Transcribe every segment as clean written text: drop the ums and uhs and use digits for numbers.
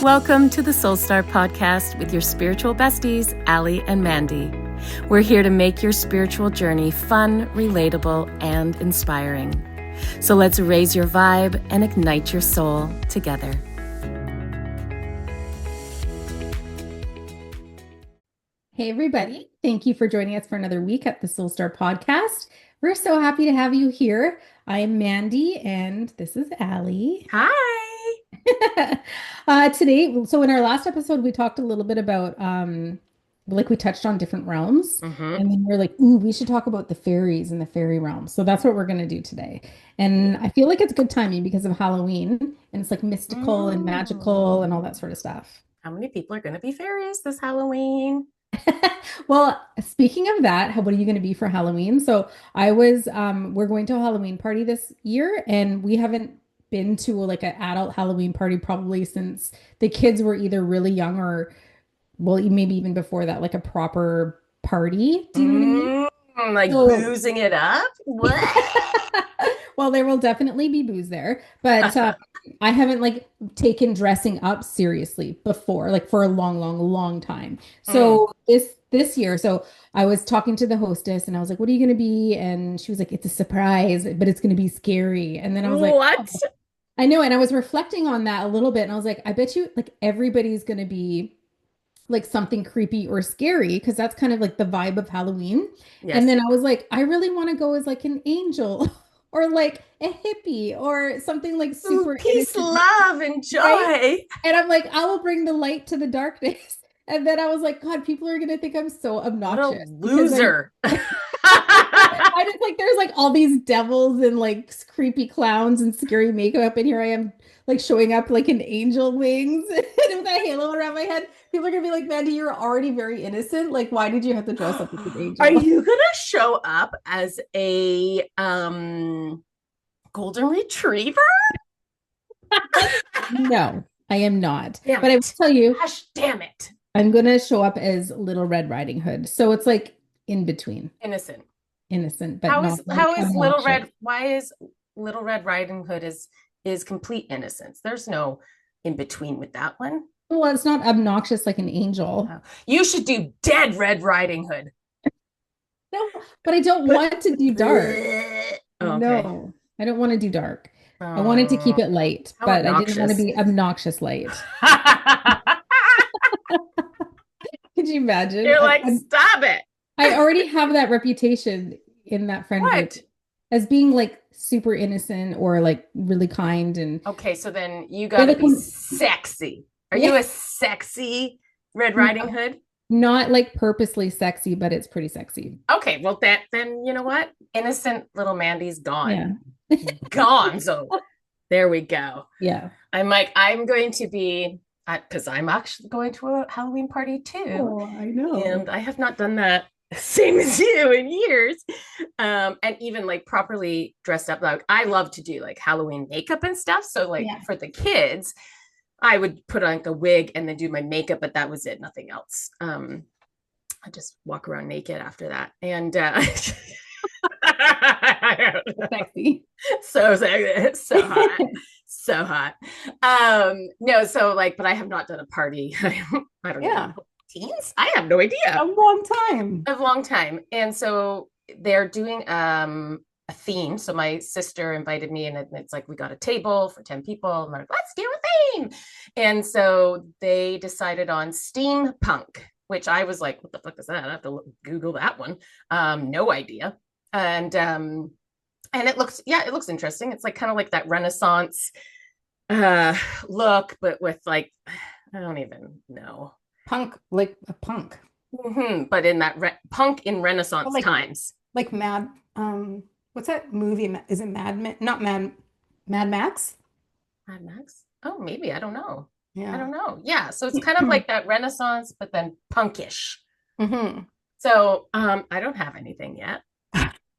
Welcome to the Soul Star Podcast with your spiritual besties, Allie and Mandy. We're here to make your spiritual journey fun, relatable, and inspiring. So let's raise your vibe and ignite your soul together. Hey, everybody. Thank you for joining us for another week at the Soul Star Podcast. We're so happy to have you here. I'm Mandy, and this is Allie. Hi. Today, so in our last episode, we talked a little bit about, we touched on different realms, and then we're like, ooh, we should talk about the fairies and the fairy realm. So that's what we're going to do today. And I feel like it's good timing because of Halloween, and it's like mystical and magical and all that sort of stuff. How many people are going to be fairies this Halloween? Well, speaking of that, what are you going to be for Halloween? So we're going to a Halloween party this year, and we haven't been to like an adult Halloween party probably since the kids were either really young or, well, maybe even before that, like a proper party. Do you know what I mean? Like boozing it up? What? Well, there will definitely be booze there, but I haven't like taken dressing up seriously before, like for a long time. So this year, so I was talking to the hostess and I was like, "What are you going to be?" And she was like, "It's a surprise, but it's going to be scary." And then I was like, "What?" Oh. I know, and I was reflecting on that a little bit, and I was like, "I bet you like everybody's going to be like something creepy or scary because that's kind of like the vibe of Halloween." Yes. And then I was like, "I really want to go as like an angel." Or like a hippie or something like super peace, love, and joy. Right? And I'm like, I will bring the light to the darkness. And then I was like, God, people are gonna think I'm so obnoxious. What a loser. I just like there's like all these devils and like creepy clowns and scary makeup, and here I am like showing up like an angel wings and with a halo around my head. People are gonna be like, Mandy, you're already very innocent. Like, why did you have to dress up as an angel? Are you gonna show up as a golden retriever? No, I am not. Damn but it. I will tell you, gosh, damn it. I'm gonna show up as Little Red Riding Hood. So it's like in between. Innocent, but how is Little Red? Why is Little Red Riding Hood is complete innocence? There's no in between with that one. Well, it's not obnoxious like an angel. You should do Dead Red Riding Hood. No, but I don't want to do dark. Okay. No, I don't want to do dark. I wanted to keep it light, but I didn't want to be obnoxious light. Could you imagine? You're like, stop it. I already have that reputation in that friend group as being like super innocent or like really kind. And okay, so then you gotta be sexy. Are you a sexy Red Riding Hood? Not like purposely sexy, but it's pretty sexy. Okay, well then you know what? Innocent little Mandy's gone. Yeah. Gone. So there we go. Yeah. I'm going to be because I'm actually going to a Halloween party too. Oh, I know. And I have not done that same as you in years. And even like properly dressed up. Like I love to do like Halloween makeup and stuff. So like for the kids, I would put on like a wig and then do my makeup, but that was it, nothing else. I just walk around naked after that. And sexy. So hot. So hot. No, so like, but I have not done a party. I don't know. Teens? I have no idea. A long time. And so they're doing a theme. So my sister invited me, and it's like we got a table for 10 people. And they're like, let's do a theme. And so they decided on steampunk, which I was like, what the fuck is that? I have to Google that one. No idea. And it looks interesting. It's like kind of like that Renaissance look, but with like, I don't even know. Punk, like a punk. Mm-hmm. But in that punk in Renaissance times. Like Mad, what's that movie? Is it Mad Max? Not Mad Max? Mad Max? Oh, maybe. I don't know. Yeah. I don't know. Yeah. So it's kind of like that Renaissance, but then punkish. Mm-hmm. So I don't have anything yet.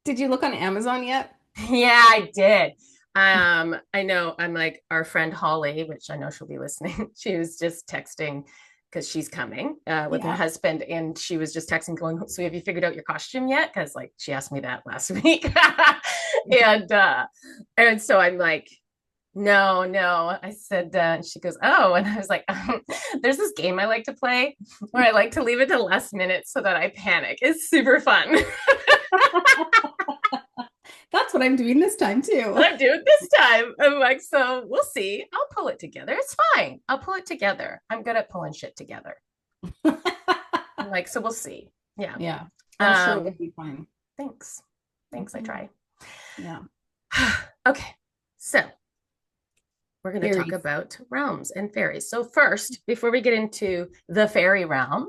Did you look on Amazon yet? Yeah, I did. I know. I'm like our friend Holly, which I know she'll be listening. She was just texting because she's coming with her husband, and she was just texting going, so have you figured out your costume yet? Because like she asked me that last week. And so I'm like, No, no. I said, she goes, oh, and I was like, there's this game I like to play where I like to leave it to last minute so that I panic. It's super fun. That's what I'm doing this time too. I'm doing this time. I'm like, so we'll see. I'll pull it together. It's fine. I'll pull it together. I'm good at pulling shit together. I'm like, so we'll see. Yeah. Yeah, I'm sure it'll Um, be fine. thanks. Thanks, I Mhm. try. Yeah. Okay. So we're going to talk Fairies. about realms and fairies. So first, before we get into the fairy realm,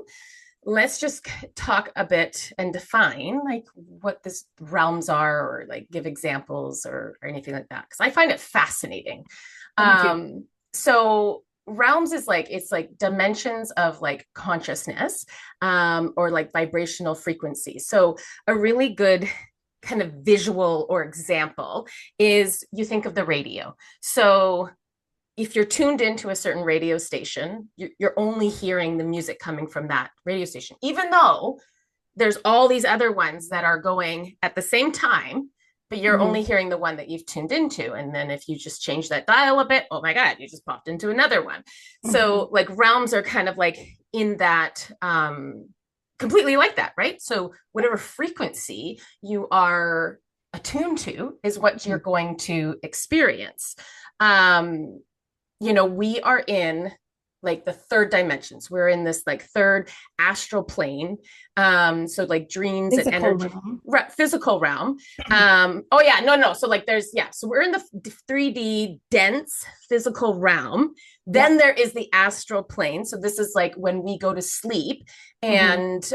let's just talk a bit and define like what this realms are or like give examples or anything like that because I find it fascinating. Oh, me too. So realms is like it's like dimensions of like consciousness or like vibrational frequency. So a really good kind of visual or example is you think of the radio. So if you're tuned into a certain radio station, you're only hearing the music coming from that radio station, even though there's all these other ones that are going at the same time, but you're Hmm. only hearing the one that you've tuned into. And then if you just change that dial a bit, oh my God, you just popped into another one. Hmm. So like realms are kind of like in that completely like that, right? So whatever frequency you are attuned to is what you're going to experience. Um, we are in like the third dimensions. We're in this like third astral plane. So like dreams and Physical energy, realm. physical realm. Oh yeah, no, no. So like there's yeah. So we're in the 3D dense physical realm. Yeah. Then there is the astral plane. So this is like when we go to sleep, Hmm. and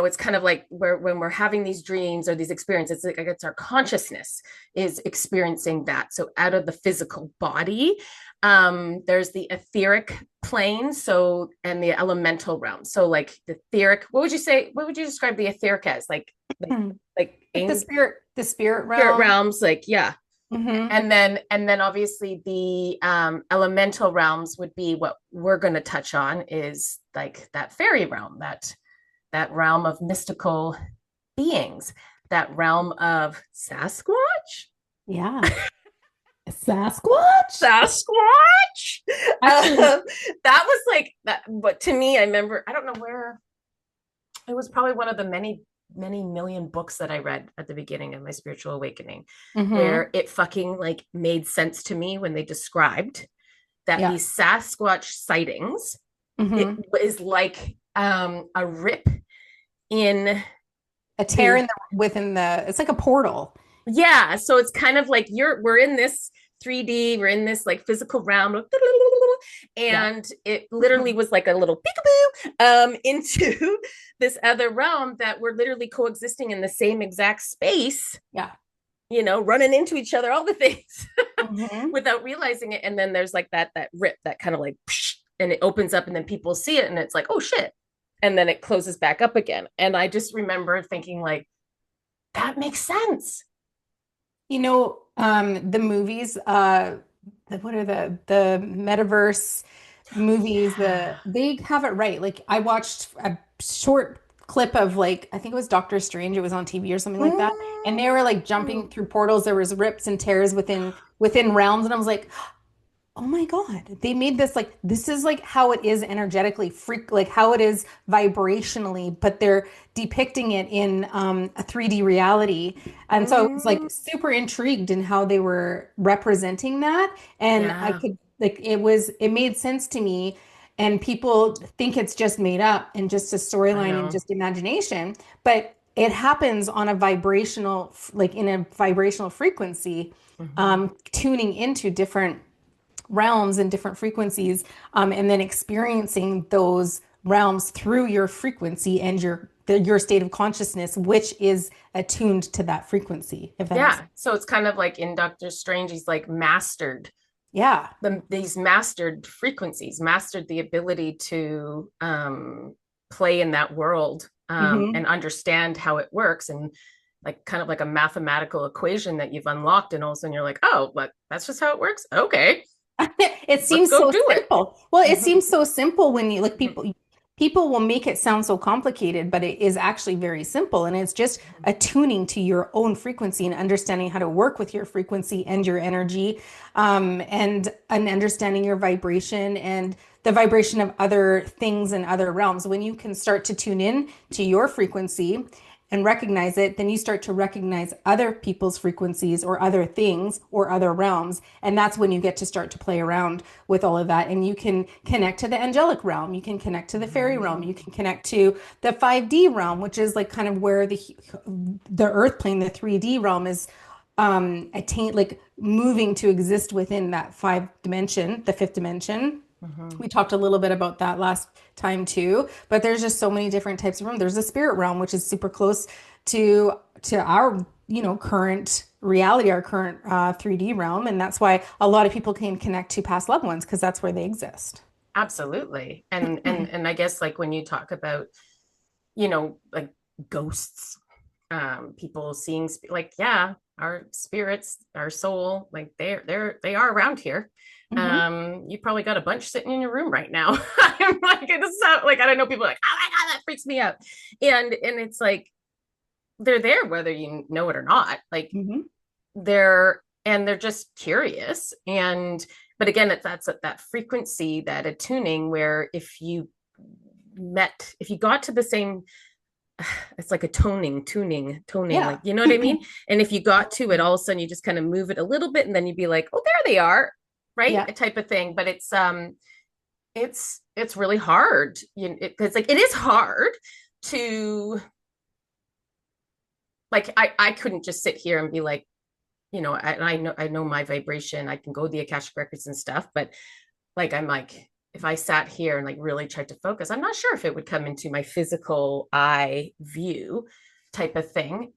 it's kind of like where when we're having these dreams or these experiences, it's like it's our consciousness is experiencing that. So out of the physical body, there's the etheric plane, so and the elemental realm. So like the etheric, what would you say? What would you describe the etheric as? Like like Like the spirit spirit realm. realms, like yeah. Hmm. And then obviously the elemental realms would be what we're going to touch on is like that fairy realm, that realm of mystical beings, that realm of Sasquatch. Yeah. Sasquatch? Sasquatch. Actually, That was like that. But to me, I remember. I don't know where it was. Probably one of the many, many million books that I read at the beginning of my spiritual awakening, hmm where it fucking like made sense to me when they described that yeah. these Sasquatch sightings. It hmm is like a rip in A tear the in the within the, it's like a portal. yeah, so it's kind of like we're in this 3D, we're in this like physical realm, Yeah. and it literally was like a little peekaboo into this other realm that we're literally coexisting in the same exact space, Yeah. running into each other, all the things Hmm. without realizing it. And then there's like that rip that kind of like and it opens up and then people see it and it's like, oh shit. And then it closes back up again. And I just remember thinking like, that makes sense. The movies, what are the metaverse movies, they have it right. Like I watched a short clip of like I think it was Doctor Strange, it was on TV or something like that. And they were like jumping through portals. There was rips and tears within realms, and I was like, oh my God, they made this like this is like how it is energetically, freak like how it is vibrationally, but they're depicting it in a 3D reality. And so I was like Mm, super intrigued in how they were representing that. And I yeah, could like it made sense to me. And people think it's just made up and just a I storyline and know. just imagination, but it happens on a vibrational, like in a vibrational frequency, Hmm. tuning into different realms and different frequencies, and then experiencing those realms through your frequency and your state of consciousness, which is attuned to that frequency, if that makes Yeah. sense. So it's kind of like in Doctor Strange, he's like mastered Yeah. these mastered frequencies, mastered the ability to play in that world Hmm. and understand how it works and like kind of like a mathematical equation that you've unlocked and all of a sudden you're like, oh, but that's just how it works. Okay, It let's seems go so do it. simple. Well, it Mhm. seems so simple when you like Mhm. people. people will make it sound so complicated, but it is actually very simple. And it's just attuning to your own frequency and understanding how to work with your frequency and your energy, and understanding your vibration and the vibration of other things and other realms. When you can start to tune in to your frequency and recognize it, then you start to recognize other people's frequencies or other things or other realms. And that's when you get to start to play around with all of that. And you can connect to the angelic realm, you can connect to the fairy realm, you can connect to the 5D realm, which is like kind of where the earth plane, the 3D realm is attain like moving to exist within that five dimension, the fifth dimension. Mm-hmm. We talked a little bit about that last time too, but there's just so many different types of realm. There's a spirit realm, which is super close to our, current reality, our current 3D realm, and that's why a lot of people can connect to past loved ones because that's where they exist. Absolutely. And I guess like when you talk about, like ghosts, people seeing like, yeah, our spirits, our soul, like they are around here. Hmm. You probably got a bunch sitting in your room right now. I'm like, it's so like I don't know, people are like, oh my God, that freaks me out. And it's like they're there whether you know it or not. Like Hmm. they're just curious. And but again, that's that frequency, that attuning where if you got to the same, it's like a toning, Yeah. like, you know what I mean? And if you got to it, all of a sudden you just kind of move it a little bit and then you'd be like, oh, there they are, right? Yeah. A type of thing. But it's really hard. It's like it is hard to like I couldn't just sit here and be like, I know my vibration. I can go to the Akashic records and stuff, but like I'm like, if I sat here and like really tried to focus, I'm not sure if it would come into my physical eye view type of thing.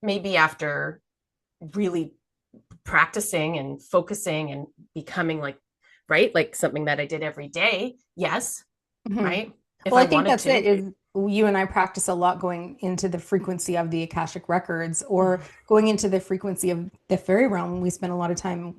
Maybe after really practicing and focusing and becoming like, right, like something that I did every day. Yes, Hmm. right. If Well, I I think wanted that's it, to. is you and I practice a lot going into the frequency of the Akashic records or Mhm. going into the frequency of the fairy realm. We spend a lot of time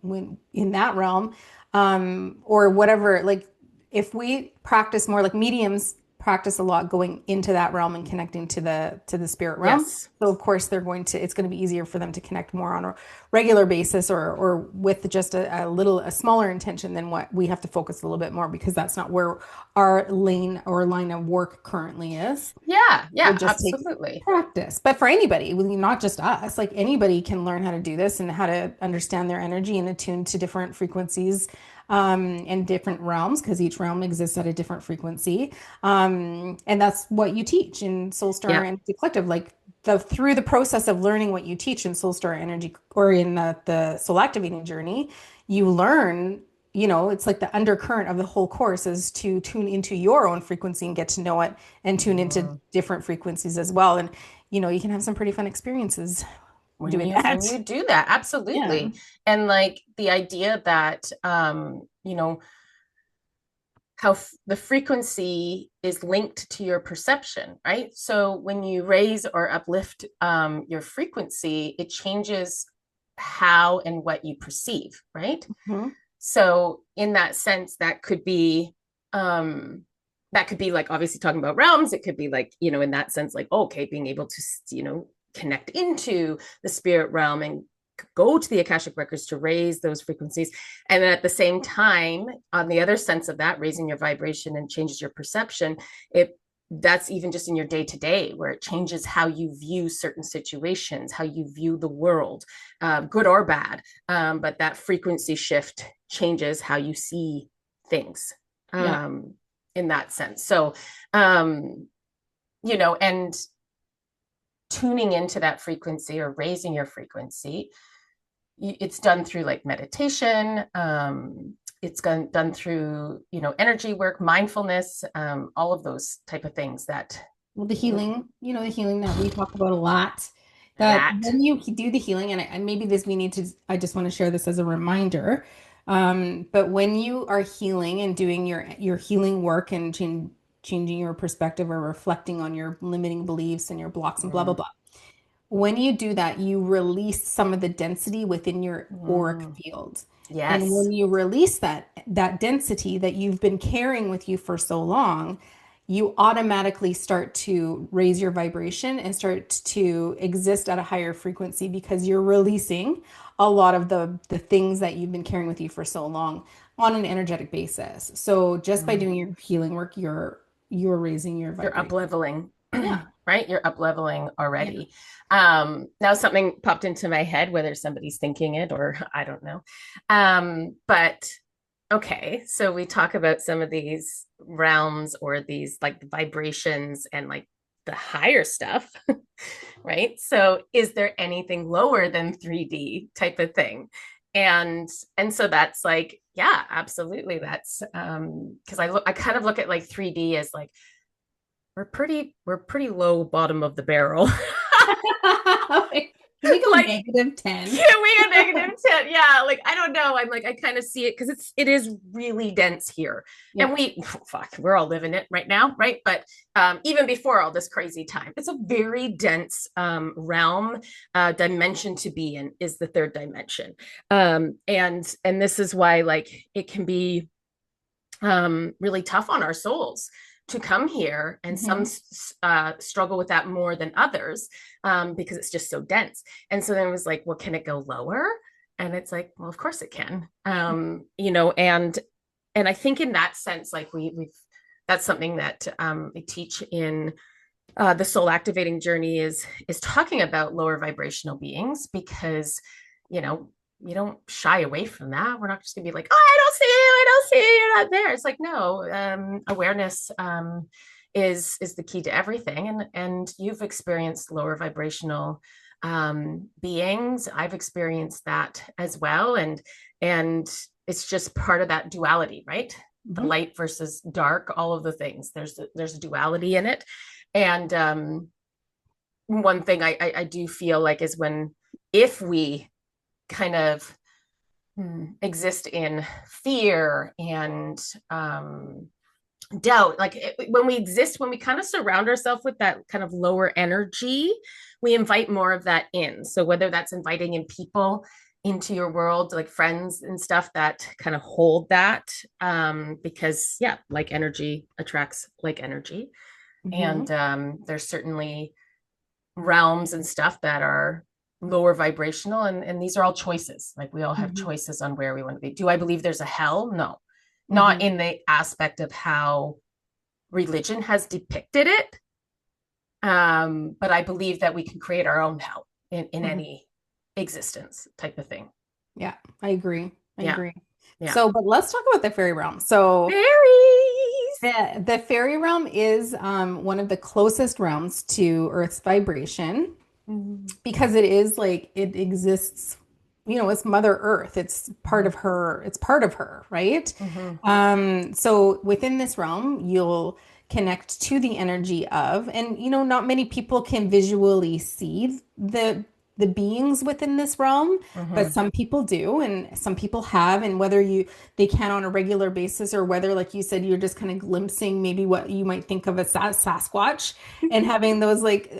in that realm, or whatever. Like if we practice more, like mediums practice a lot going into that realm and connecting to the spirit realm. Yes. So of course it's going to be easier for them to connect more on a regular basis or with just a smaller intention than what we have to focus a little bit more because that's not where our lane or line of work currently is. Yeah. It Yeah. just takes Absolutely. practice. But for anybody, not just us, like anybody can learn how to do this and how to understand their energy and attune to different frequencies and different realms because each realm exists at a different frequency. And that's what you teach in Soul Star Yeah. Energy Collective. Like through the process of learning what you teach in Soul Star Energy or in the soul activating journey, you learn, it's like the undercurrent of the whole course is to tune into your own frequency and get to know it and tune into Mhm. different frequencies as well. And, you can have some pretty fun experiences when doing you when that. you do that, Yeah. absolutely. And like the idea that how the frequency is linked to your perception, right? So when you raise or uplift your frequency, it changes how and what you perceive, right? Mhm. So in that sense, um, that could be like obviously talking about realms. It could be like, in that sense, like, oh, okay, being able to, connect into the spirit realm and go to the Akashic records to raise those frequencies. And then at the same time, on the other sense of that, raising your vibration and changes your perception, it that's even just in your day to day, where it changes how you view certain situations, how you view the world, good or bad. But that frequency shift changes how you see things Yeah. in that sense. So, and tuning into that frequency or raising your frequency, it's done through like meditation. It's done through, energy work, mindfulness, all of those type of things that, Well, the healing that we talk about a lot, that that, when you do the healing, and maybe I just want to share this as a reminder. But when you are healing and doing your healing work and changing your perspective or reflecting on your limiting beliefs and your blocks and blah, blah, mm, blah. When you do that, you release some of the density within your auric mm, field. And yes. when you release that density that you've been carrying with you for so long, you automatically start to raise your vibration and start to exist at a higher frequency because you're releasing a lot of the things that you've been carrying with you for so long on an energetic basis. So just by doing your healing work, you're raising your You're up vibration. leveling. Yeah. Right? You're up leveling Yeah. already. Now something popped into my head, whether somebody's thinking it or I don't know. But okay, so we talk about some of these realms or these like vibrations and like the higher stuff, right? So is there anything lower than 3D type of thing? And so that's like, yeah, absolutely. That's because I kind of look at like 3D as like we're pretty low bottom of the barrel. Can we go Like, -10? can we go -10? Yeah, like I don't know. I'm like, I kind of see it because it is really dense here. Yeah. And we're all living it right now, right? But even before all this crazy time, it's a very dense realm, dimension to be in is the third dimension. And this is why like it can be really tough on our souls to come here, and some struggle with that more than others because it's just so dense. And so then it was like, well, can it go lower? And it's like, well, of course it can. And I think in that sense, like we've that's something that I teach in the soul activating journey is talking about lower vibrational beings, because we don't shy away from that. We're not just gonna be like, oh, I don't see you, I don't see you, you're not there. It's like, no, awareness is the key to everything. And you've experienced lower vibrational beings. I've experienced that as well. And it's just part of that duality, right? The light versus dark, all of the things. There's a duality in it. And one thing I do feel like is if we kind of exist in fear and doubt, like when we kind of surround ourselves with that kind of lower energy, we invite more of that in. So whether that's inviting in people into your world, like friends and stuff that kind of hold that, because yeah, like energy attracts like energy. And there's certainly realms and stuff that are lower vibrational, and these are all choices. Like we all have choices on where we want to be. Do I believe there's a hell? No, not in the aspect of how religion has depicted it, but I believe that we can create our own hell in any existence type of thing. Yeah, I agree. I agree. Yeah. So, but let's talk about the fairy realm. So fairies. The fairy realm is one of the closest realms to Earth's vibration because it is like it exists, it's Mother Earth. It's part of her. It's part of her, right? So within this realm, you'll connect to the energy of, and not many people can visually see the beings within this realm, but some people do, and some people have, and whether they can on a regular basis, or whether, like you said, you're just kind of glimpsing maybe what you might think of as Sasquatch and having those like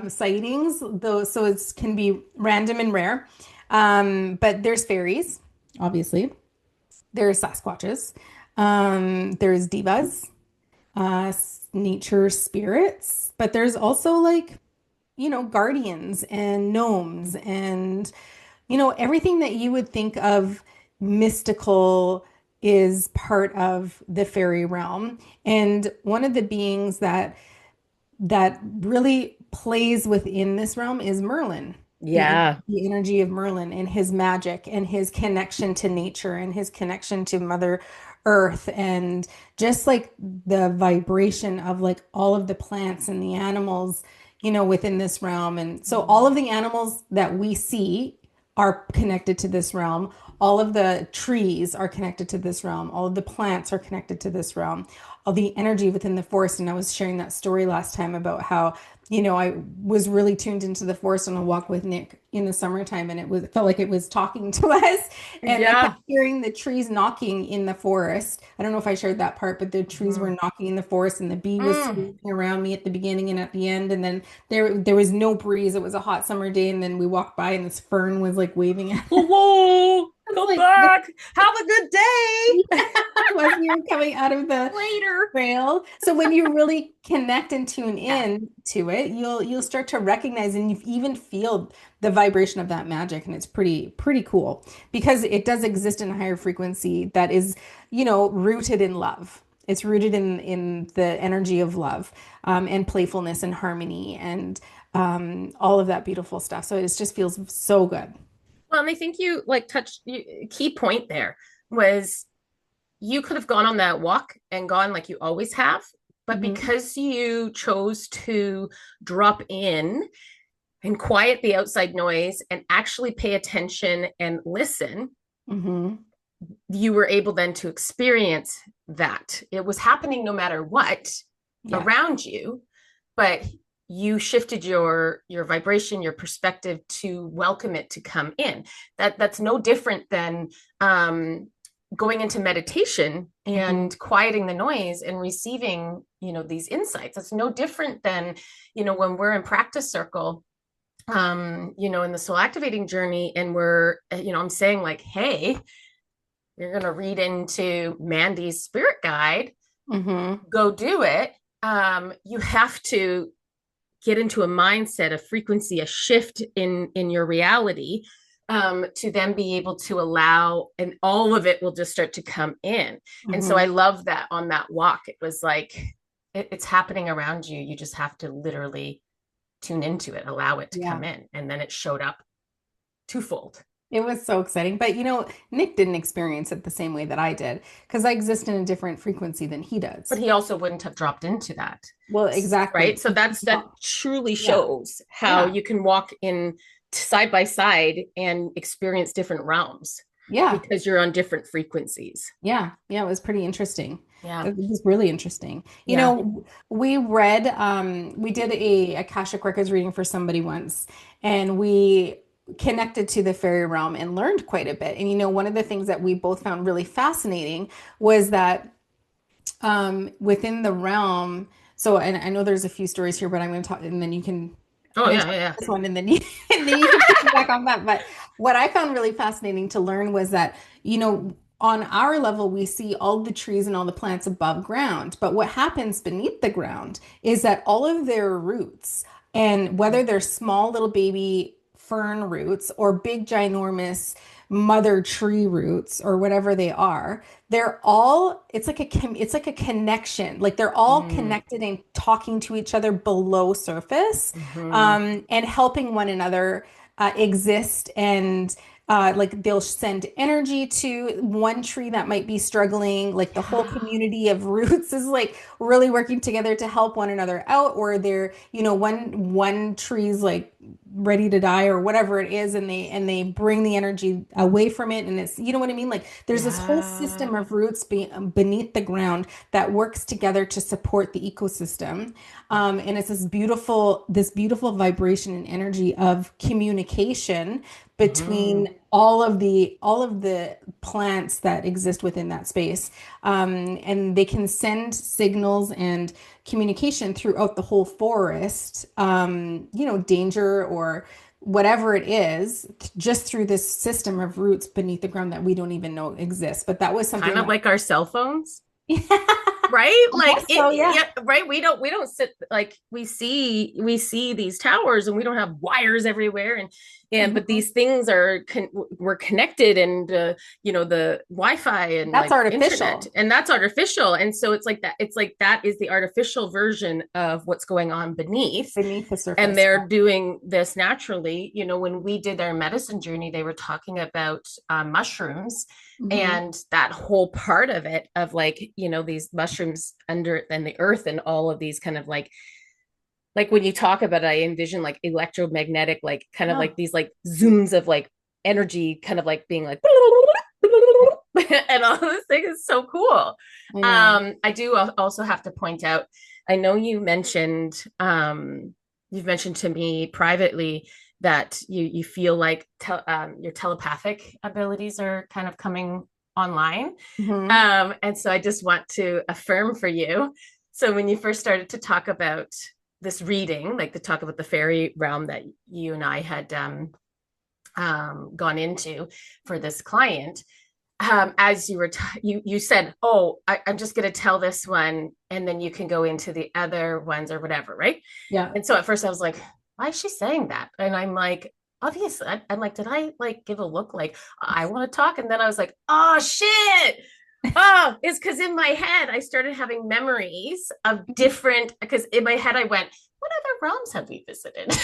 sightings, those, so it can be random and rare. But there's fairies, obviously. There's Sasquatches. There's divas, nature spirits, but there's also like guardians and gnomes and, everything that you would think of mystical is part of the fairy realm. And one of the beings that really plays within this realm is Merlin. Yeah. The energy of Merlin and his magic and his connection to nature and his connection to Mother Earth, and just like the vibration of like all of the plants and the animals within this realm. And so all of the animals that we see are connected to this realm. All of the trees are connected to this realm. All of the plants are connected to this realm. All the energy within the forest. And I was sharing that story last time about how, I was really tuned into the forest on a walk with Nick in the summertime, and it felt like it was talking to us. And I kept hearing the trees knocking in the forest. I don't know if I shared that part, but the trees were knocking in the forest, and the bee was swinging around me at the beginning and at the end. And then there was no breeze. It was a hot summer day, and then we walked by, and this fern was like waving at us. Whoa, come back. Have a good day. was when you were coming out of the Later. trail. So when you really connect and tune in to it, you'll start to recognize and you even feel the vibration of that magic. And it's pretty cool because it does exist in a higher frequency that is, rooted in love. It's rooted in the energy of love, and playfulness and harmony and all of that beautiful stuff. So it just feels so good. Well, and I think you like touched key point there was you could have gone on that walk and gone like you always have, but Hmm. because you chose to drop in and quiet the outside noise and actually pay attention and listen, Hmm. you were able then to experience that. It was happening no matter what Yeah. around you, but you shifted your vibration, your perspective to welcome it to come in. That's no different than going into meditation Hmm. and quieting the noise and receiving, these insights. That's no different than, when we're in practice circle, in the soul activating journey, and we're, I'm saying like, hey, you're going to read into Mandy's spirit guide, Hmm. go do it. You have to get into a mindset, a frequency, a shift in your reality, to then be able to allow, and all of it will just start to come in. And so Hmm. I love that on that walk, it was like, it's happening around you. You just have to literally tune into it, allow it to Yeah. come in. And then it showed up twofold. It was so exciting. But Nick didn't experience it the same way that I did because I exist in a different frequency than he But does. he also wouldn't have dropped into that. Well, Right. exactly. So that truly Yeah. shows how Yeah. you can walk in side by side and experience different realms Yeah. because you're on different frequencies. Yeah. Yeah. It was pretty interesting. Yeah. It was really interesting. Yeah. We did a Akashic Records reading for somebody once, and we connected to the fairy realm and learned quite a bit. And one of the things that we both found really fascinating was that within the realm. So, and I know there's a few stories here, but I'm going to talk, and then Oh I'm going yeah, to talk yeah, about this one, and then you, and then you can piggyback on that. But what I found really fascinating to learn was that, on our level, we see all the trees and all the plants above ground. But what happens beneath the ground is that all of their roots, and whether they're small little baby fern roots or big ginormous mother tree roots or whatever they are, they're all it's like a connection, like they're all Mm, connected and talking to each other below surface, mhm. and helping one another exist, and like they'll send energy to one tree that might be struggling, like the whole Yeah. community of roots is like really working together to help one another out, or they're, one tree's like ready to die or whatever it is, and they bring the energy away from it, and it's, you know what I mean, like there's this whole Yeah. system of roots beneath the ground that works together to support the ecosystem, and it's this beautiful vibration and energy of communication Mhm. between all of the plants that exist within that space, and they can send signals and communication throughout the whole forest, danger or whatever it is, just through this system of roots beneath the ground that we don't even know exists. But that was Kind something of that like our cell phones. I Right, like guess so, yeah. yeah, right, we don't sit, like we see these towers and we don't have wires everywhere, and but Mhm. these things we're connected, and the Wi-Fi and That's like internet, artificial and that's artificial, and so it's like that is the artificial version of what's going on beneath, beneath the and surface. they're doing this naturally. When we did our medicine journey, they were talking about mushrooms, Hmm. and that whole part of it, of like, these mushrooms under and the earth, and all of these kind of like when you talk about it, I envision like electromagnetic, like kind of Yeah, like these like zooms of like energy, kind of like being like and all this thing is so cool. I know. I do also have to point out, I know you've mentioned to me privately that you feel like your telepathic abilities are kind of coming online. Hmm. And so I just want to affirm for you. So when you first started to talk about this reading, like to talk about the fairy realm that you and I had gone into for this client, as you were you said, oh, I'm just going to tell this one and then you can go into the other ones or whatever, right? Yeah. And so at first I was like, why is she saying that? And I'm like, obviously, I'm like, did I like give a look like I want to talk? And then I was like, oh shit. Oh, it's because in my head I started having memories of different, because in my head I went, what other realms have we visited?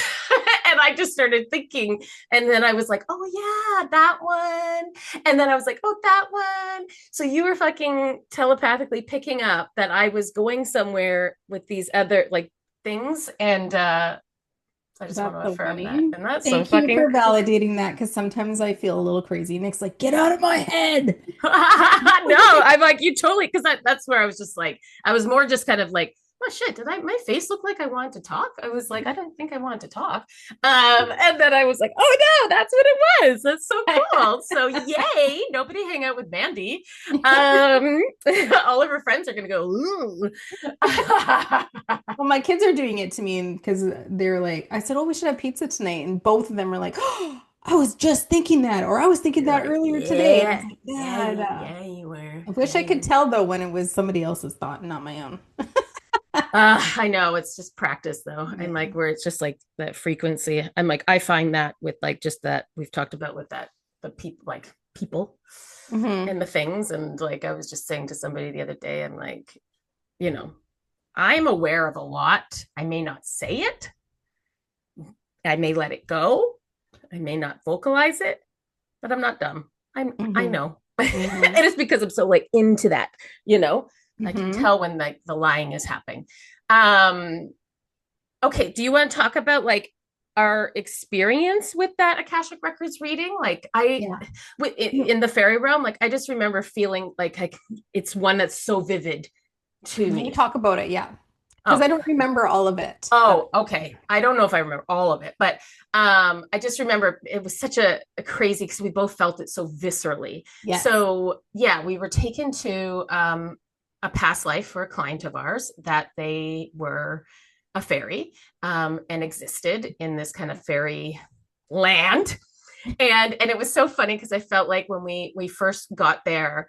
And I just started thinking, and then I was like, oh yeah, that one. And then I was like, oh, that one. So you were fucking telepathically picking up that I was going somewhere with these other like things. And I just want That's to so affirm that. funny. And that's so Thank you fucking for validating that because sometimes I feel a little crazy. Nick's like, get out of my head. no, I'm like, you totally, because that's where I was just like, I was more just kind of like, oh shit, did my face look like I wanted to talk? I was like, I don't think I wanted to talk. And then I was like, oh no, that's what it was. That's so cool. So yay, nobody hang out with Mandy. All of her friends are gonna go, ooh. Well, my kids are doing it to me because they're like, I said, oh, we should have pizza tonight. And both of them are like, oh, I was just thinking that, or I was thinking You're that like, earlier today. And I was yeah, like, yeah, Dad, yeah, you were. I wish Yeah, I you could were. tell though when it was somebody else's thought and not my own. I know it's just practice though. I'm Yeah. like, where it's just like that frequency. I'm like, I find that with like just that we've talked about with that, the people, like people Hmm. and the things. And like, I was just saying to somebody the other day, I'm like, you know, I'm aware of a lot. I may not say it, I may let it go, I may not vocalize it, but I'm not dumb. I Hmm. know. Hmm. It is because I'm so like into that, you know, I can Hmm. tell when like the lying is happening. Um, okay, do you want to talk about like our experience with that Akashic Records reading? Like Yeah. in the fairy realm, like I just remember feeling like it's one that's so vivid to You me. talk about it, yeah. Because I Oh, don't remember all of it. But oh, okay. I don't know if I remember all of it, but I just remember it was such a crazy because we both felt it so viscerally. yes. So yeah, we were taken to a past life for a client of ours that they were a fairy and existed in this kind of fairy land. And it was so funny because I felt like when we first got there,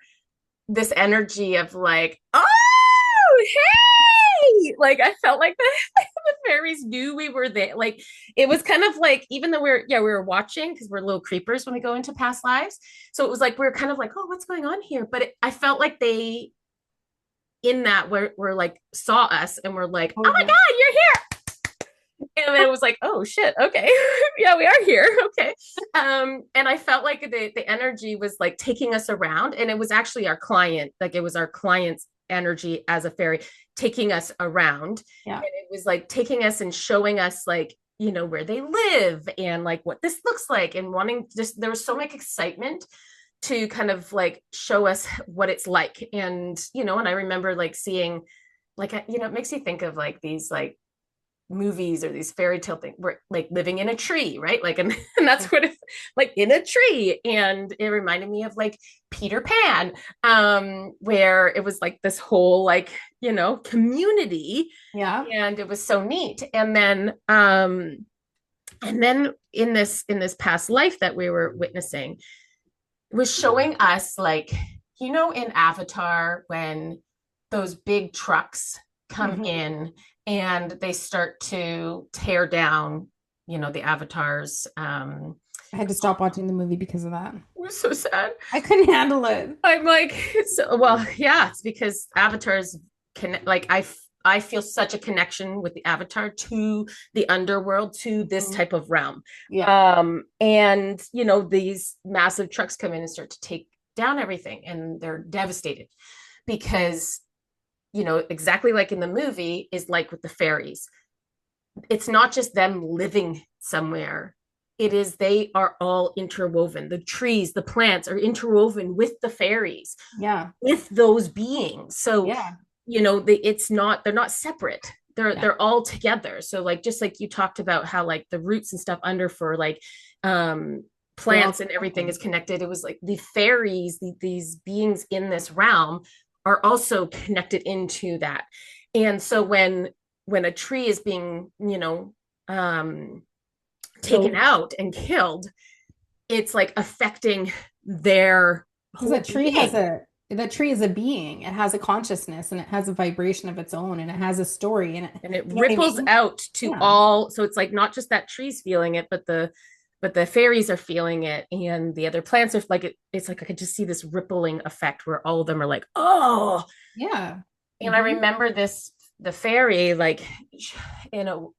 this energy of like, oh, hey, like I felt like the fairies knew we were there. Like it was kind of like, even though we were watching because we're little creepers when we go into past lives, so it was like we were kind of like, oh, what's going on here? But I felt like they in that were like saw us and were like, Oh, oh my yeah. god, you're here. And then it was like, oh shit, okay. Yeah, we are here. Okay. And I felt like the energy was like taking us around, and it was actually our client, like it was our client's energy as a fairy taking us around. Yeah. And it was like taking us and showing us like, you know, where they live and like what this looks like, and wanting just there was so much excitement to kind of like show us what it's like. And you know, and I remember like seeing like you know, it makes you think of like these like movies or these fairy tale things where like living in a tree, right? Like and that's what it's like, in a tree. And it reminded me of like Peter Pan, where it was like this whole like, you know, community. Yeah. And it was so neat. And then in this past life that we were witnessing was showing us like, you know, in Avatar when those big trucks come Hmm. in and they start to tear down, you know, the avatars. I had to stop watching the movie because of that. It was so sad. I couldn't handle it. I'm like, so, well, yeah, it's because avatars can like I feel such a connection with the avatar to the underworld, to this Mhm. type of realm. Yeah. And you know, these massive trucks come in and start to take down everything, and they're devastated because, you know, exactly like in the movie is like with the fairies. It's not just them living somewhere. It is they are all interwoven. The trees, the plants are interwoven with the fairies, Yeah. with those beings. So, Yeah. you know, it's not, they're not separate. Yeah. They're all together. So like just like you talked about how like the roots and stuff under for like They're all plants and everything connected. is connected. It was like the fairies, these beings in this realm are also connected into that. And so when a tree is being, you know, um taken So out and killed, it's like affecting their Because whole being. that tree is a being. It has a consciousness and it has a vibration of its own and it has a story and it, And it you know what I ripples mean? out to Yeah. all, so it's like not just that tree's feeling it, but the fairies are feeling it, and the other plants are like it's like I could just see this rippling effect where all of them are like, oh. Yeah. And I Hmm. remember this, the fairy, like,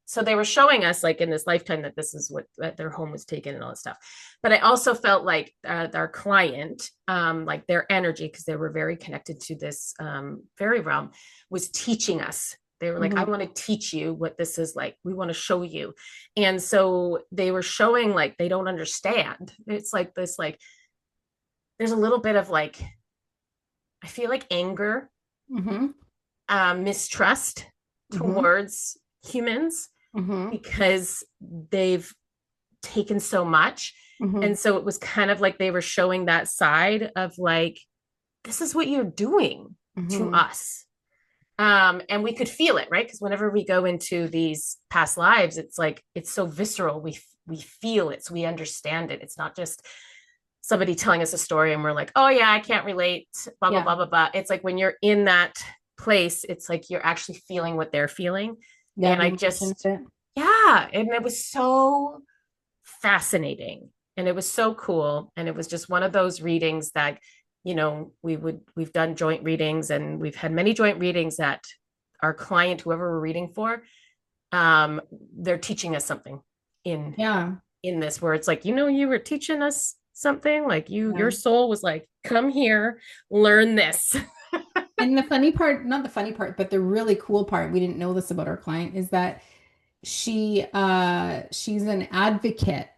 so they were showing us like in this lifetime that this is what, that their home was taken and all this stuff. But I also felt like our client, like their energy, because they were very connected to this fairy realm, was teaching us. They were like, I Hmm. want to teach you what this is like. We want to show you. And so they were showing like they don't understand. It's like this, like, there's a little bit of like, I feel like anger, Hmm. mistrust Hmm. towards humans Hmm. because they've taken so much. Hmm. And so it was kind of like they were showing that side of like, this is what you're doing to Hmm. us. And we could feel it, right? Because whenever we go into these past lives, it's like it's so visceral. We feel it, so we understand it. It's not just somebody telling us a story and we're like, oh yeah, I can't relate, blah blah Yeah. blah blah blah. It's like when you're in that place, it's like you're actually feeling what they're feeling. Yeah. And The I emotion of just, it. yeah, and it was so fascinating and it was so cool. And it was just one of those readings that, we've done joint readings and we've had many joint readings that our client, whoever we're reading for, um, they're teaching us something in Yeah. in this, where it's like, you were teaching us something, like your Yeah. soul was like, come here, learn this. And the funny part, not the funny part, but the really cool part, we didn't know this about our client, is that she's an advocate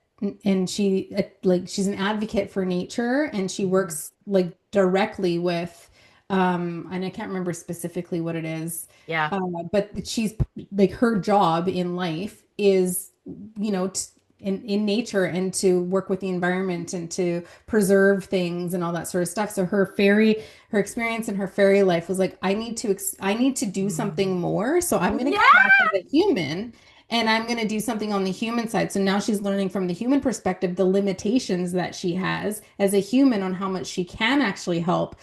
and she's an advocate for nature and she works like directly with and I can't remember specifically what it is, Yeah. but she's like her job in life is, you know, in nature and to work with the environment and to preserve things and all that sort of stuff. So her experience in her fairy life was like, I need to do something more. So I'm going to come Yeah. back as a human and I'm going to do something on the human side. So now she's learning from the human perspective the limitations that she has as a human on how much she can actually help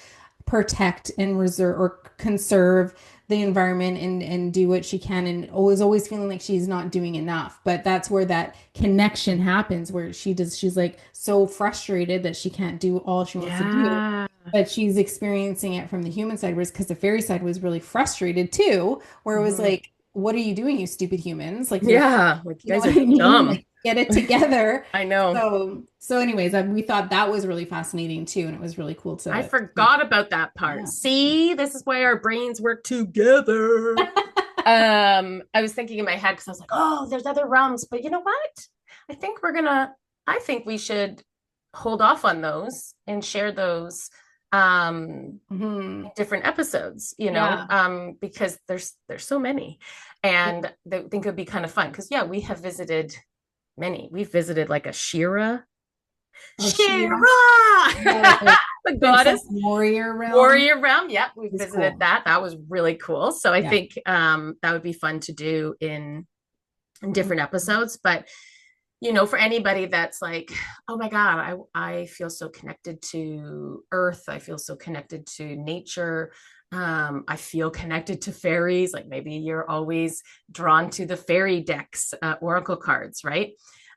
protect and reserve or conserve the environment and do what she can and always feeling like she's not doing enough. But that's where that connection happens where she's like so frustrated that she can't do all she wants to do, Yeah. but she's experiencing it from the human side, whereas because the fairy side was really frustrated too, where it was Mhm. like, what are you doing, you stupid humans? Like Yeah, like you you know guys what are I mean? dumb. Like get it together. I know. So anyways, we thought that was really fascinating too, and it was really cool I to forgot about that part. yeah. See, this is why our brains work together. I was thinking in my head because I was like, oh, there's other realms, but you know what? I think we're gonna, I think we should hold off on those and share those Hmm. different episodes, Yeah. because there's so many. And I think it would be kind of fun because yeah, we have visited many. We've visited like a Oh, Shira. Shira, Yeah, like a the princess goddess warrior realm. warrior realm. Yeah, we It's visited cool. that. That was really cool. So I Yeah. think that would be fun to do in different episodes. But for anybody that's like, oh my God, I feel so connected to earth. I feel so connected to nature. I feel connected to fairies. Like maybe you're always drawn to the fairy decks, oracle cards, right?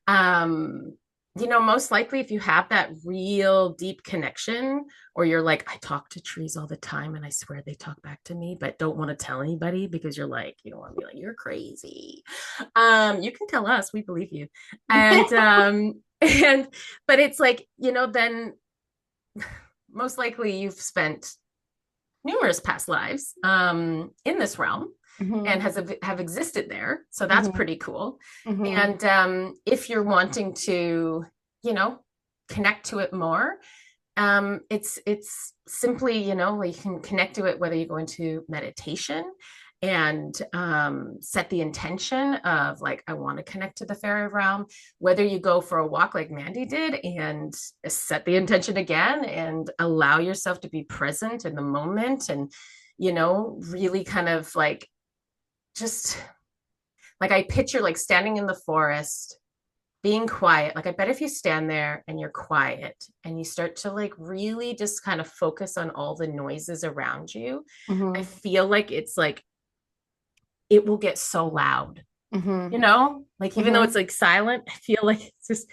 Um, most likely if you have that real deep connection, or you're like, I talk to trees all the time and I swear they talk back to me, but don't want to tell anybody because you're like, you don't want to be like, you're crazy. You can tell us, we believe you. And and but it's like, then most likely you've spent numerous past lives in this realm and Hmm. have existed there. So that's Hmm. pretty cool. Hmm. And if you're wanting to, you know, connect to it more, it's simply, you can connect to it whether you go into meditation and set the intention of like, I want to connect to the fairy realm, whether you go for a walk like Mandy did and set the intention again and allow yourself to be present in the moment and, really kind of like just like I picture like standing in the forest being quiet. Like I bet if you stand there and you're quiet and you start to like really just kind of focus on all the noises around you, I Mm-hmm. feel like it's like it will get so loud, Mm-hmm. you know? Like even though Mm-hmm. it's like silent, I feel like it's just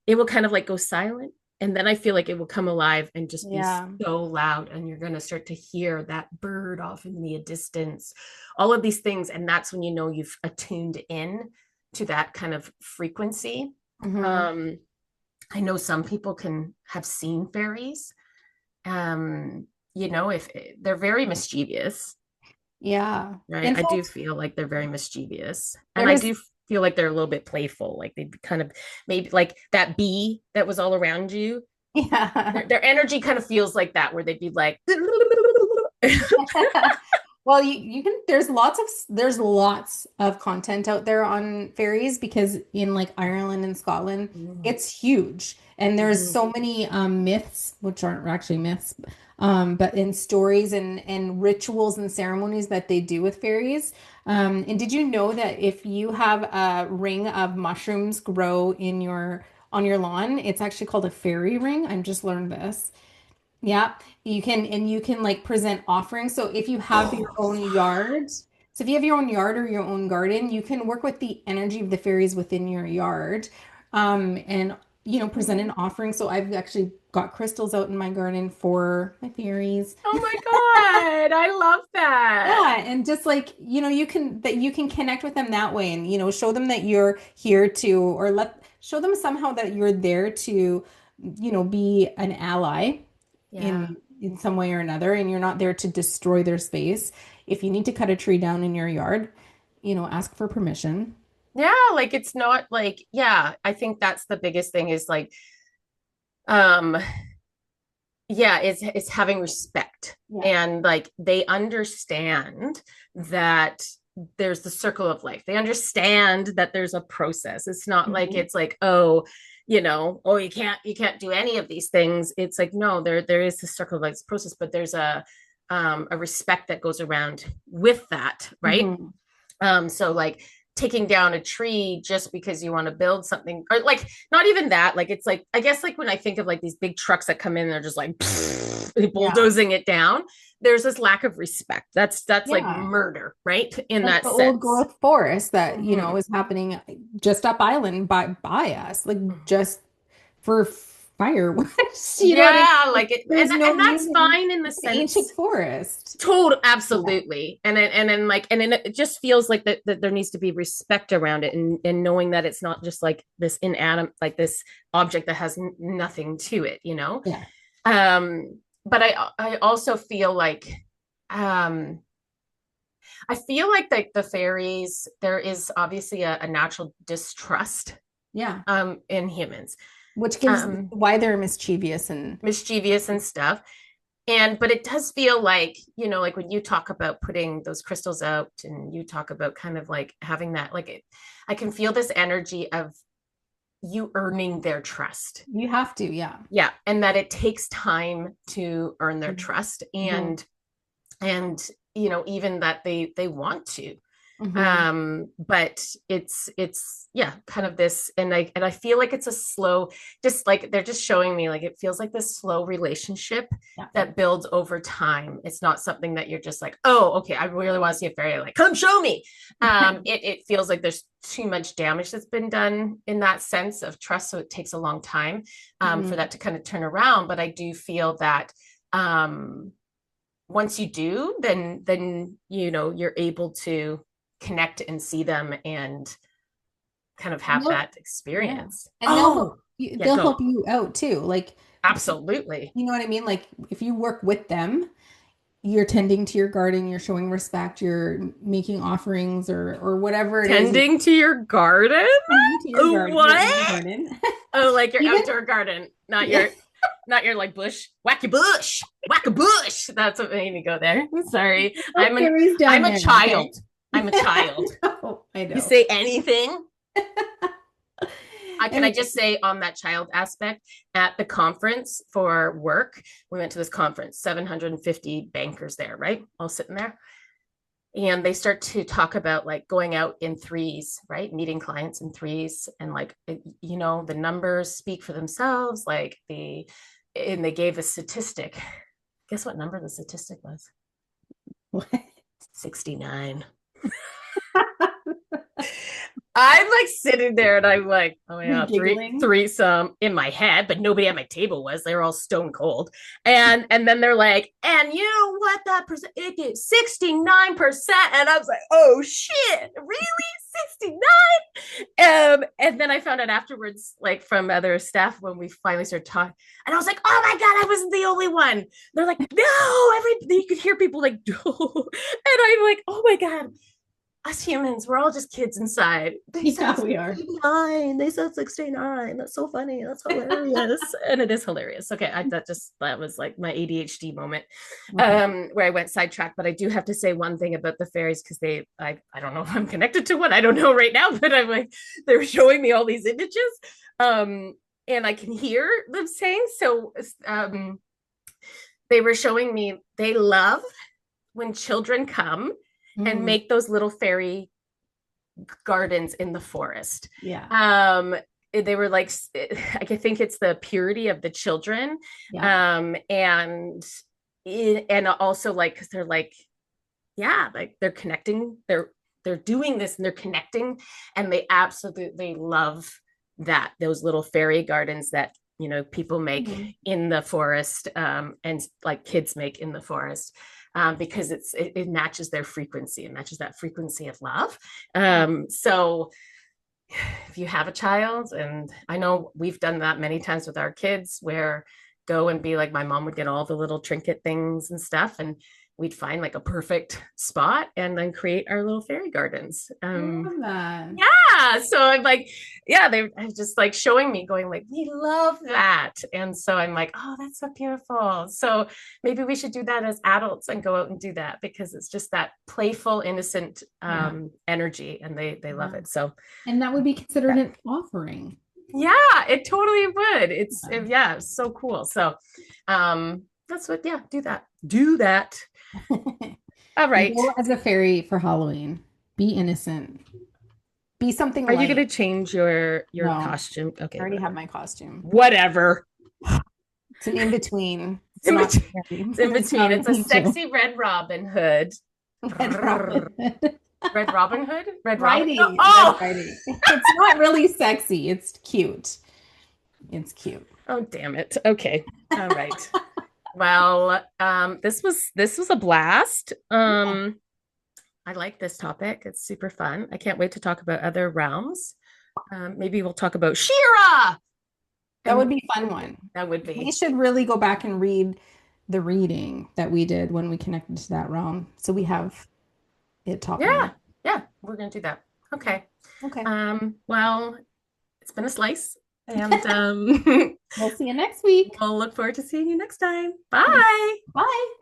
it will kind of like go silent. And then I feel like it will come alive and just be Yeah. so loud. And you're going to start to hear that bird off in the distance, all of these things. And that's when you know you've attuned in to that kind of frequency. Mm-hmm. Um, I know some people can have seen fairies. Um, you know, if they're very mischievous, Yeah. right? In I do fact, feel like they're very mischievous. And I there's do feel like they're a little bit playful. Like they kind of maybe like that bee that was all around you. yeah. Their energy kind of feels like that, where they'd be like, Well, you can there's lots of content out there on fairies because in like Ireland and Scotland, it's huge. And there's Mhm. so many myths, which aren't actually myths, but in stories and rituals and ceremonies that they do with fairies. And did you know that if you have a ring of mushrooms grow in your on your lawn, it's actually called a fairy ring? I've just learned this. Yeah, you can like present offerings. So if you have your Oh, own yard, so if you have your own yard or your own garden, you can work with the energy of the fairies within your yard, and present an offering. So I've actually got crystals out in my garden for my fairies. oh my God. I love that. Yeah, and just like, you can connect with them that way and show them that you're here to or let show them somehow that you're there to be an ally Yeah. in some way or another, and you're not there to destroy their space. If you need to cut a tree down in your yard, ask for permission. Yeah. Like it's not like, yeah, I think that's the biggest thing is like, um, yeah, it's having respect. Yeah. And like they understand that there's the circle of life. They understand that there's a process. It's not like Mhm. it's like, oh, oh, you can't do any of these things. It's like, no, there is the circle of life process, but there's a respect that goes around with that, right? Mhm. So like taking down a tree just because you want to build something, or like not even that. Like it's like I guess like when I think of like these big trucks that come in, they're just like Yeah. bulldozing it down. There's this lack of respect. That's like Yeah. murder, right? In Like that the old sense. growth forest that, Mhm. is happening just up island by us, like Mhm. just for fireworks. You know what I mean? Yeah, Like, like it, there's no and that's reason. fine in the It's an ancient sense. forest. Total, Yeah. absolutely, and then like, and then it just feels like that there needs to be respect around it, and knowing that it's not just like this inanimate, like this object that has nothing to it, you know. Yeah. But I also feel like, um, I feel like the fairies, there is obviously a natural distrust, Yeah. in humans, Which gives um, why they're mischievous and mischievous and stuff. And but it does feel like, like when you talk about putting those crystals out and you talk about kind of like having that, like I can feel this energy of you earning their trust. you have to, yeah. Yeah. And that it takes time to earn their trust, Mm-hmm. and even that they want to, Mm-hmm. but it's yeah, kind of this, and I feel like it's a slow, just like they're just showing me, like it feels like this slow relationship Yeah. that builds over time. It's not something that you're just like, oh, okay, I really want to see a fairy, like come show me. It feels like there's too much damage that's been done in that sense of trust, so it takes a long time, for Mm-hmm. that to kind of turn around. But I do feel that, um once you do, then you're able to connect and see them and kind of And have that yeah. experience. And Oh, yeah, they'll go. help you out too. Like, Absolutely. you know what I mean? Like if you work with them, you're tending to your garden, you're showing respect, you're making offerings or whatever it is. You're Tending to your garden? tending to your Oh, garden, your own what? garden. Oh, like your Even outdoor garden, not yeah. your like bush. Whack your bush. Whack a bush. That's what made me go there. Sorry. No fairies down I'm a there, okay? child. I'm a child. I You know. say anything? Can I Anyway, just say on that child aspect, at the conference for work, we went to this conference, 750 bankers there, right? All sitting there. and they start to talk about like going out in threes, right? Meeting clients in threes, and like, you know, the numbers speak for themselves. Like and they gave a statistic. Guess what number the statistic was? What? 69. I'm like sitting there and I'm like, oh my You're god, giggling. threesome in my head, but nobody at my table was. They were all stone cold. And then they're like, and you know what that percent it is 69%. And I was like, oh shit, really? 69? And then I found out afterwards, like from other staff when we finally started talking, and I was like, oh my god, I wasn't the only one. They're like, no, you could hear people like, no. And I'm like, oh my god, us humans, we're all just kids inside. They Yeah, said we are. 69. They said 69. That's so funny. That's hilarious. And it is hilarious. Okay. That was like my ADHD moment, Okay. where I went sidetracked. But I do have to say one thing about the fairies, because I don't know if I'm connected to one. I don't know right now, but I'm like, they're showing me all these images. And I can hear them saying, so they were showing me they love when children come and Mm, make those little fairy gardens in the forest. yeah. They were like, I think it's the purity of the children. Yeah. And also like, because they're like, yeah, like they're connecting, they're doing this and they're connecting, and they absolutely love that, those little fairy gardens that, you know, people make Mhm. in the forest, and like kids make in the forest, because it matches their frequency. It matches that frequency of love. So if you have a child, and I know we've done that many times with our kids, where go and be like, my mom would get all the little trinket things and stuff, and we'd find like a perfect spot and then create our little fairy gardens. I love that. Yeah, so I'm like, yeah, they're just like showing me, going like, we love that. And so I'm like, oh, that's so beautiful. So maybe we should do that as adults and go out and do that, because it's just that playful, innocent, Yeah. energy, and they love Yeah. it. So And that would be considered yeah, an offering. yeah, it totally would. Yeah. Yeah, it's so cool. So that's what, yeah, do that. All And right. go as a fairy for Halloween. Be innocent. Be something Are you light. gonna change your No, costume? I Okay, already have whatever. my costume. Whatever. It's an in-between. It's In not between, scary. it's in It's between. not an It's a angel. sexy Red Robin Hood. Red Robin Hood. Red Robin Hood? Red Robin? No. Riding. Red Oh, Riding. It's not really sexy. It's cute. It's cute. oh, damn it. Okay. All right. Well, this was a blast. Yeah. I like this topic. It's super fun. I can't wait to talk about other realms. Maybe we'll talk about Shira. That would And be a fun one. that would We be, should really go back and read the reading that we did when we connected to that realm. So we have it top of yeah, mind. yeah, we're gonna do that. Okay. Okay. Well, it's been a slice, and We'll see you next week. we'll look forward to seeing you next time. Bye. Bye.